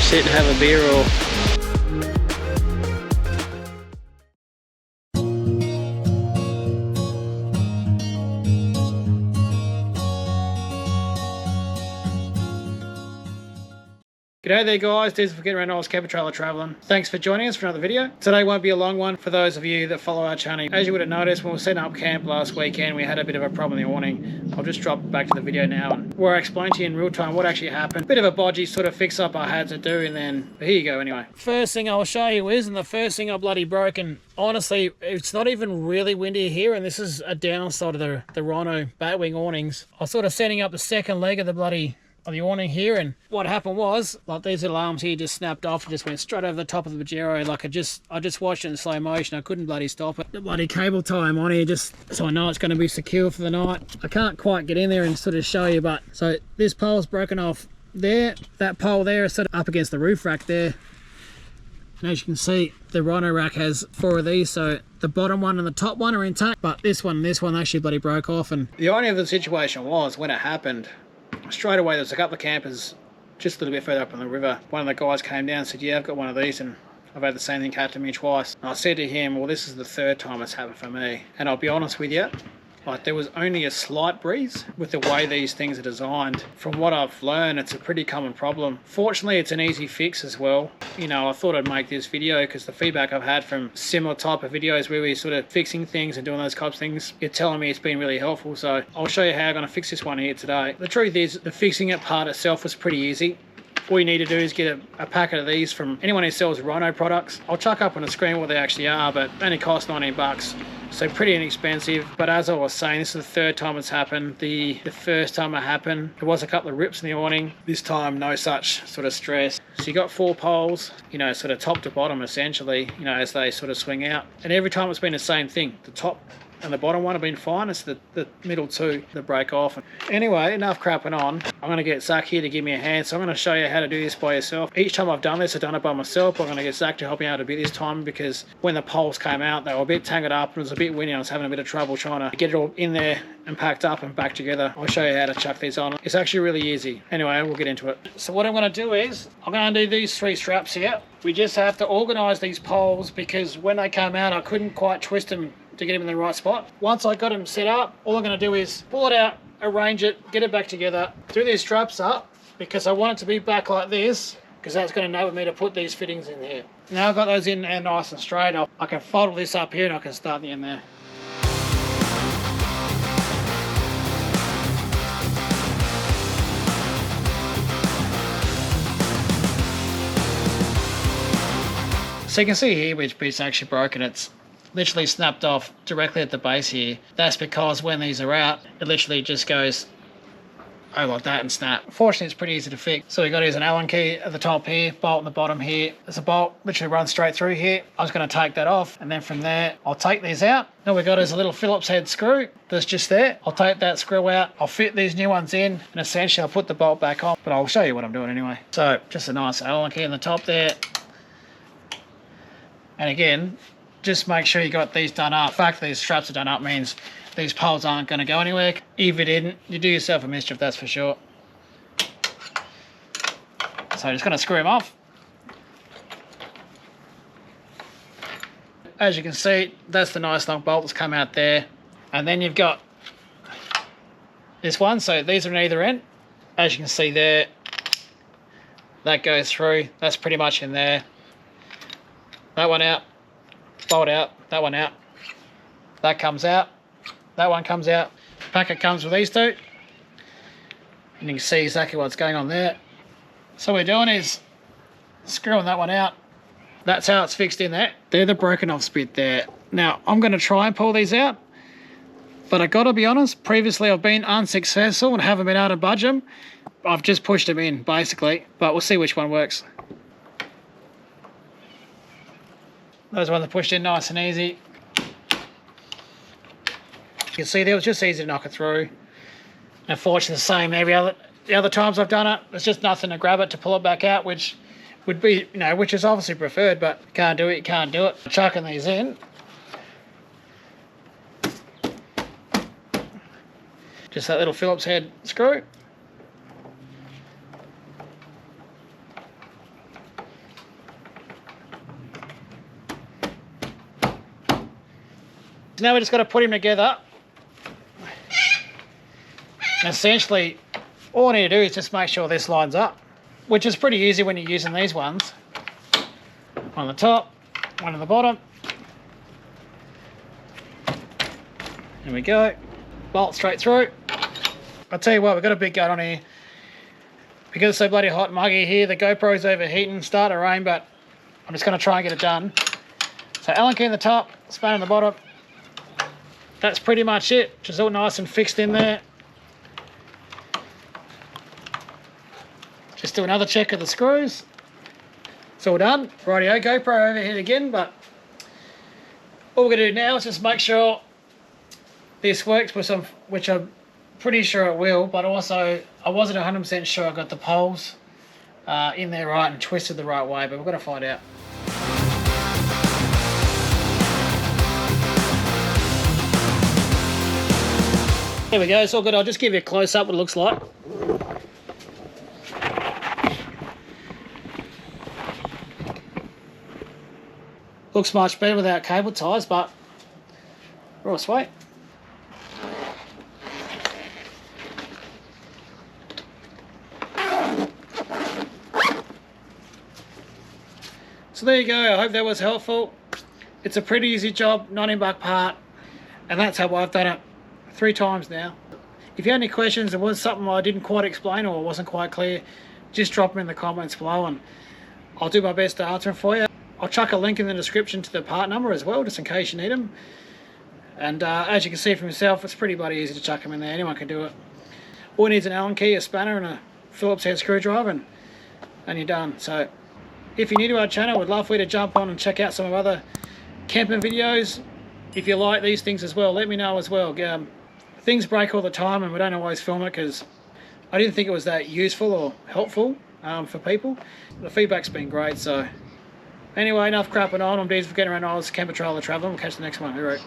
sit and have a beer or G'day there guys, Des for Getting Around Oz Camper Trailer Traveling. Thanks for joining us for another video. Today won't be a long one for those of you that follow our channel. As you would have noticed, when we were setting up camp last weekend, we had a bit of a problem in the awning. I'll just drop back to the video now and where I explain to you in real time what actually happened. Bit of a bodgy sort of fix up I had to do, and then here you go anyway. First thing I'll show you is, and the first thing I bloody broke, and honestly, it's not even really windy here, and this is a downside of the Rhino Batwing awnings. I was sort of setting up the second leg of the awning here, and what happened was, like, these little arms here just snapped off and just went straight over the top of the Pajero. Like, I just watched it in slow motion. I couldn't bloody stop it. The bloody cable tie I'm on here just so I know it's going to be secure for the night. I can't quite get in there and sort of show you, but so this pole's broken off there. That pole there is sort of up against the roof rack there. And as you can see, the Rhino rack has 4 of these, so the bottom one and the top one are intact, but this one actually bloody broke off. And the irony of the situation was, when it happened, straight away there's a couple of campers just a little bit further up on the river. One of the guys came down and said, yeah, I've got one of these, and I've had the same thing happen to me twice. And I said to him, well, this is the 3rd time it's happened for me. And I'll be honest with you, like, there was only a slight breeze with the way these things are designed. From what I've learned, it's a pretty common problem. Fortunately, it's an easy fix as well. You know, I thought I'd make this video because the feedback I've had from similar type of videos where we're sort of fixing things and doing those types of things, you're telling me it's been really helpful. So I'll show you how I'm going to fix this one here today. The truth is, the fixing it part itself was pretty easy. All you need to do is get a packet of these from anyone who sells Rhino products. I'll chuck up on the screen what they actually are, but they only cost 19 bucks. So pretty inexpensive. But as I was saying, this is the 3rd time it's happened. The first time it happened, there was a couple of rips in the awning. This time, no such sort of stress. So you got 4 poles, you know, sort of top to bottom essentially, you know, as they sort of swing out. And every time it's been the same thing. The top and the bottom one have been fine. It's the middle 2 that break off. Anyway, enough crapping on. I'm going to get Zach here to give me a hand. So I'm going to show you how to do this by yourself. Each time I've done this, I've done it by myself. I'm going to get Zach to help me out a bit this time, because when the poles came out, they were a bit tangled up and it was a bit windy. I was having a bit of trouble trying to get it all in there and packed up and back together. I'll show you how to chuck these on. It's actually really easy. Anyway, we'll get into it. So what I'm going to do is, I'm going to do these 3 straps here. We just have to organise these poles, because when they came out, I couldn't quite twist them to get them in the right spot. Once I got them set up, all I'm going to do is pull it out, arrange it, get it back together, do these straps up, because I want it to be back like this, because that's going to enable me to put these fittings in here. Now I've got those in there nice and straight, I can fold this up here and I can start the end there. So you can see here which bit's actually broken. It's literally snapped off directly at the base here. That's because when these are out, it literally just goes like that and snap. Fortunately, it's pretty easy to fix. So we got to use an Allen key at the top here, bolt on the bottom here. There's a bolt literally runs straight through here. I was going to take that off, and then from there, I'll take these out. All we got is a little Phillips head screw that's just there. I'll take that screw out, I'll fit these new ones in, and essentially I'll put the bolt back on, but I'll show you what I'm doing anyway. So just a nice Allen key in the top there. And again, just make sure you got these done up. The fact that these straps are done up means these poles aren't going to go anywhere. If you didn't, you do yourself a mischief, that's for sure. So just going to screw them off. As you can see, that's the nice long bolt that's come out there. And then you've got this one, so these are on either end. As you can see there, that goes through, that's pretty much in there. That one out, bolt out, that one out, that comes out, that one comes out. Packet comes with these 2, and you can see exactly what's going on there. So what we're doing is screwing that one out. That's how it's fixed in there. They're the broken off bit there. Now I'm going to try and pull these out, but I got to be honest, previously I've been unsuccessful and haven't been able to budge them. I've just pushed them in basically, but we'll see which one works. Those ones are pushed in nice and easy. You can see there, it was just easy to knock it through. Unfortunately, the same the other times I've done it, there's just nothing to grab it to pull it back out, which would be, you know, which is obviously preferred, but you can't do it, you can't do it. Chucking these in. Just that little Phillips head screw. So now we just got to put him together. And essentially, all I need to do is just make sure this lines up, which is pretty easy when you're using these ones. One on the top, one on the bottom. There we go. Bolt straight through. I'll tell you what, we've got a big gun on here. Because it's so bloody hot and muggy here, the GoPro's overheating, start to rain, but I'm just going to try and get it done. So Allen key in the top, spanner in the bottom. That's pretty much it. Just all nice and fixed in there. Just do another check of the screws. It's all done. Rightio, GoPro overheat again, but all we're going to do now is just make sure this works with some, which I'm pretty sure it will, but also I wasn't 100% sure I got the poles in there right and twisted the right way, but we're going to find out. There we go, it's all good. I'll just give you a close up what it looks like. Looks much better without cable ties, but we're all sweet. So there you go, I hope that was helpful. It's a pretty easy job, $19 part, and that's how I've done it 3 times now. If you have any questions, there was something I didn't quite explain or wasn't quite clear, just drop them in the comments below and I'll do my best to answer them for you. I'll chuck a link in the description to the part number as well, just in case you need them. And as you can see for yourself, it's pretty bloody easy to chuck them in there, anyone can do it. All you need is an Allen key, a spanner and a Phillips head screwdriver and you're done. So if you're new to our channel, we'd love for you to jump on and check out some of other camping videos. If you like these things as well, let me know as well. Things break all the time and we don't always film it because I didn't think it was that useful or helpful for people. The feedback's been great, so anyway, enough crapping on. I'm Deez for Getting Around Oz, Camper Trailer Traveller. We'll catch the next one. All right.